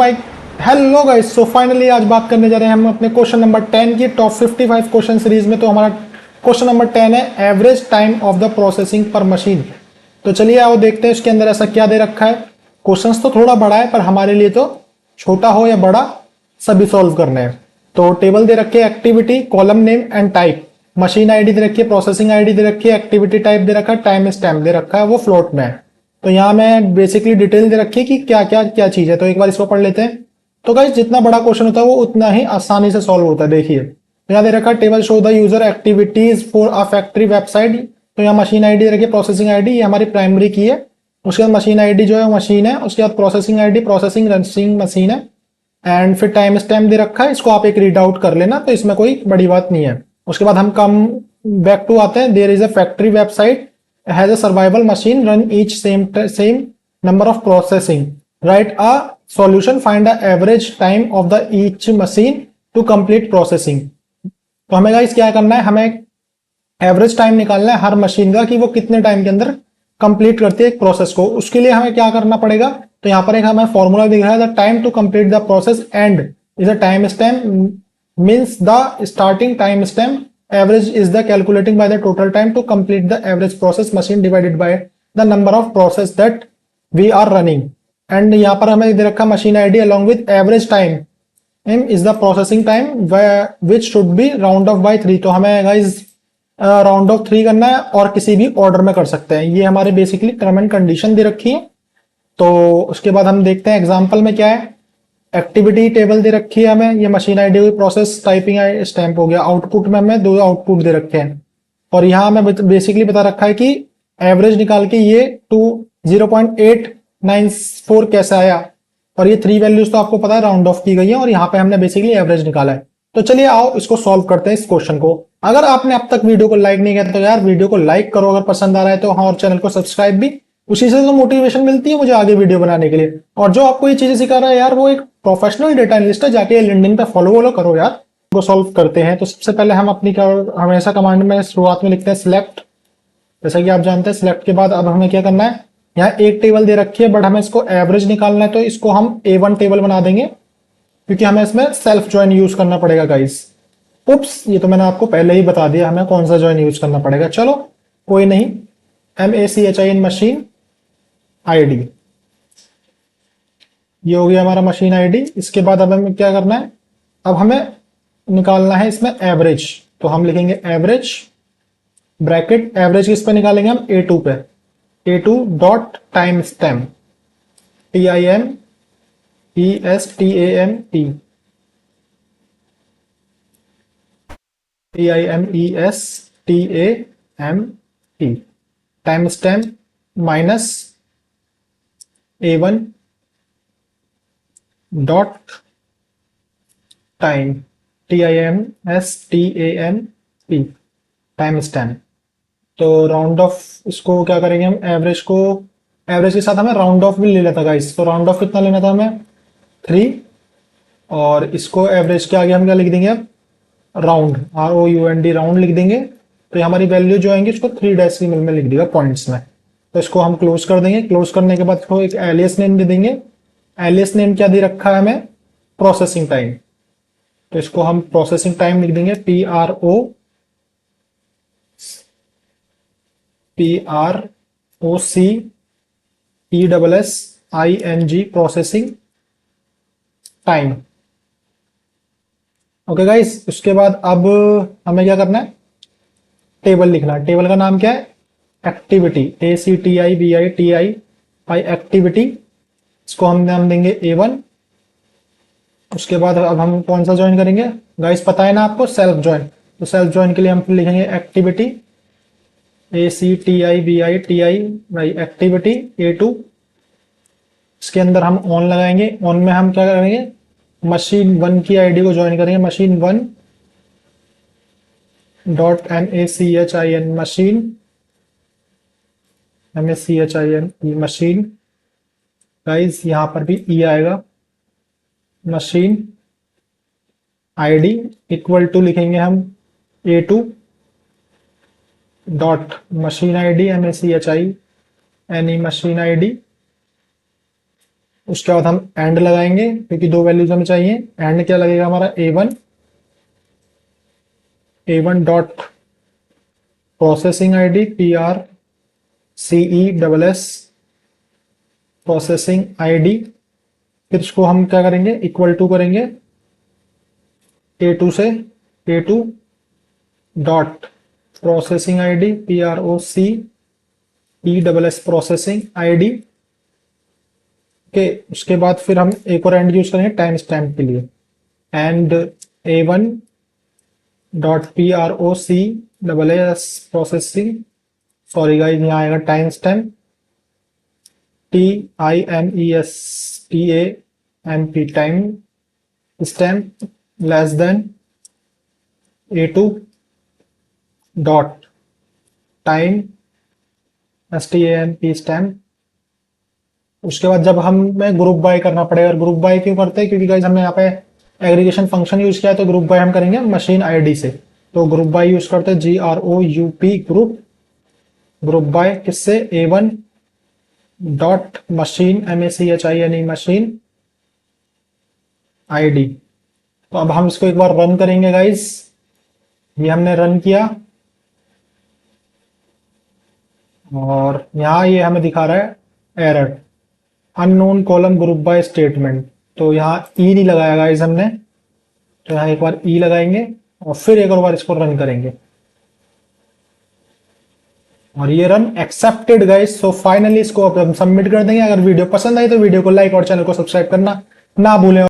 भाई hello guys, so finally आज बात करने जा रहे हैं हम अपने क्वेश्चन नंबर 10 की टॉप 55 क्वेश्चन सीरीज में। तो हमारा क्वेश्चन नंबर 10 है average time of the processing पर मशीन। तो चलिए आओ देखते हैं इसके अंदर ऐसा क्या दे रखा है। क्वेश्चंस तो थोड़ा बड़ा है पर हमारे लिए तो छोटा हो या बड़ा सभी सॉल्व करने हैं। तो टेबल दे रखी है, activity, column name and type, machine ID दे रखी है, प्रोसेसिंग आईडी दे रखी है, एक्टिविटी टाइप दे रखा है, टाइम स्टैम्प दे रखा है, वो फ्लोट में है। तो यहाँ में बेसिकली डिटेल दे रखी है कि क्या चीज है। तो एक बार इसको पढ़ लेते हैं। तो गाइस जितना बड़ा क्वेश्चन होता है वो उतना ही आसानी से सॉल्व होता है। देखिए तो यहाँ दे रखा है table show the user activities for a factory website. तो यहाँ मशीन आईडी दे रखी है, प्रोसेसिंग आईडी ये हमारी प्राइमरी की है, उसके बाद मशीन आईडी जो है मशीन है, उसके बाद processing ID processing running machine है, एंड फिर टाइम स्टैम्प दे रखा है। इसको आप एक रीड आउट कर लेना, तो इसमें कोई बड़ी बात नहीं है। उसके बाद हम कम बैक टू आते हैं। There is a factory website has a survival machine run each same number of processing, write a solution, find the average time of the each machine to complete processing. तो हमें guys क्या करना है, हमें average time निकालना है हर machine का कि वो कितने टाइम के अंदर कंप्लीट करती है एक प्रोसेस को। उसके लिए हमें क्या करना पड़ेगा, तो यहां पर एक हमें फॉर्मूला दिख रहा है, the time to complete the process and is a time stamp means the starting time stamp, average is the calculating by the total time to complete the average process machine divided by the number of process that we are running. And यहाँ पर हमें दे रखा machine ID along with average time m is the processing time which should be round off by 3। तो हमें guys round of 3 करना है और किसी भी ऑर्डर में कर सकते हैं। ये हमारे बेसिकली टर्म एंड कंडीशन दे रखी है। तो उसके बाद हम देखते हैं एग्जांपल में क्या है। एक्टिविटी टेबल दे रखी है हमें, ये मशीन आईडी हुई, प्रोसेस टाइपिंग स्टैम्प हो गया। आउटपुट में हमें दो आउटपुट दे रखे हैं और यहाँ हमें बेसिकली बता रखा है कि एवरेज निकाल के ये 0.894 कैसे आया, और ये 3 वैल्यूज तो आपको पता है राउंड ऑफ की गई है, और यहाँ पे हमने बेसिकली एवरेज निकाला है। तो चलिए आओ इसको सॉल्व करते हैं इस क्वेश्चन को। अगर आपने अब तक वीडियो को लाइक नहीं किया तो यार वीडियो को लाइक करो अगर पसंद आ रहा है तो, हाँ, और चैनल को सब्सक्राइब भी। उसी से तो मोटिवेशन मिलती है मुझे आगे वीडियो बनाने के लिए। और जो आपको ये चीजें सिखा रहा है यार वो एक प्रोफेशनल डेटा एनालिस्ट है, जाके लिंक्डइन पे फॉलो करो यार। वो सॉल्व करते हैं। तो सबसे पहले हम अपनी हमेशा कमांड में शुरुआत में लिखते हैं सिलेक्ट। जैसा कि आप जानते हैं सिलेक्ट के बाद अब हमें क्या करना है, यहाँ एक टेबल दे रखी है बट हमें इसको एवरेज निकालना है, तो इसको हम A1 टेबल बना देंगे क्योंकि हमें इसमें सेल्फ ज्वाइन यूज करना पड़ेगा गाइस। उप्स, ये तो मैंने आपको पहले ही बता दिया हमें कौन सा ज्वाइन यूज करना पड़ेगा। चलो कोई नहीं, MACHIN मशीन आईडी, ये हो गया हमारा मशीन आईडी। इसके बाद अब हमें क्या करना है, अब हमें निकालना है इसमें एवरेज। तो हम लिखेंगे एवरेज ब्रैकेट, एवरेज किस पे निकालेंगे हम, A2 पे, A2 dot time stamp, TIMESTAMP, TIMESTAMP, time stamp minus A1 dot time, TIMESTAMP, time stamp. तो राउंड ऑफ इसको क्या करेंगे हम, एवरेज को, एवरेज के साथ हमें राउंड ऑफ भी ले लेता गाइस। तो राउंड ऑफ कितना लेना था हमें, 3, और इसको एवरेज के आगे हम क्या लिख देंगे अब, राउंड, ROUND, राउंड लिख देंगे। तो ये हमारी वैल्यू जो आएंगी उसको 3 डेसिमल में लिख देगा पॉइंट्स में। तो इसको हम क्लोज कर देंगे। क्लोज करने के बाद इसको एक एलियस नेम दे देंगे। एलियस नेम क्या दे रखा है हमें, प्रोसेसिंग टाइम। तो इसको हम प्रोसेसिंग टाइम लिख देंगे, PROCESSING, processing time. Okay guys, उसके बाद अब हमें क्या करना है, टेबल लिखना है। टेबल का नाम क्या है, एक्टिविटी, ACTIVITI, एक्टिविटी। इसको हम नाम देंगे A1। उसके बाद अब हम कौन सा ज्वाइन करेंगे गाइस, पता है ना आपको, सेल्फ ज्वाइन। तो सेल्फ ज्वाइन के लिए हम लिखेंगे एक्टिविटी, ACTIVITI, एक्टिविटी A2। इसके अंदर हम ऑन लगाएंगे। ऑन में हम क्या करेंगे, मशीन 1 की आईडी को ज्वाइन करेंगे, machine 1 dot MACHIN machine, machine guys, यहां पर भी E आएगा, मशीन आईडी इक्वल टू लिखेंगे हम A2 dot machine ID, MACHINE machine ID. उसके बाद हम एंड लगाएंगे क्योंकि दो वैल्यूज हमें चाहिए। एंड क्या लगेगा हमारा A one dot processing ID PRCESS processing ID. फिर इसको हम क्या करेंगे, इक्वल टू करेंगे A2 से A2 dot processing ID PROCESS processing ID के। उसके बाद फिर हम एक और एंड यूज करेंगे टाइम स्टैम्प के लिए। And A1 dot PROCESS processing, sorry guys यहाँ आएगा time stamp TIMESTAMP time stamp less than A2 dot time STAMP stamp. उसके बाद जब हमें ग्रुप बाय करना पड़ेगा, ग्रुप बाय क्यों करते हैं, क्योंकि गाइस हमने यहाँ पे एग्रीगेशन फंक्शन यूज किया है, तो ग्रुप बाय हम करेंगे मशीन आईडी से। तो ग्रुप बाय यूज करते हैं GROUP ग्रुप बाय किससे, A1 dot machine MACHINE machine ID. तो अब हम इसको एक बार रन करेंगे गाइस। ये हमने रन किया और यहाँ ये हमें दिखा रहा है error unknown column group by statement. तो यहाँ ई नहीं लगाया गाइस हमने, तो यहाँ एक बार ई लगाएंगे और फिर एक और बार इसको रन करेंगे और ये run accepted guys. So finally इसको अब हम सबमिट कर देंगे। अगर वीडियो पसंद आई तो वीडियो को लाइक और चैनल को सब्सक्राइब करना ना भूलें।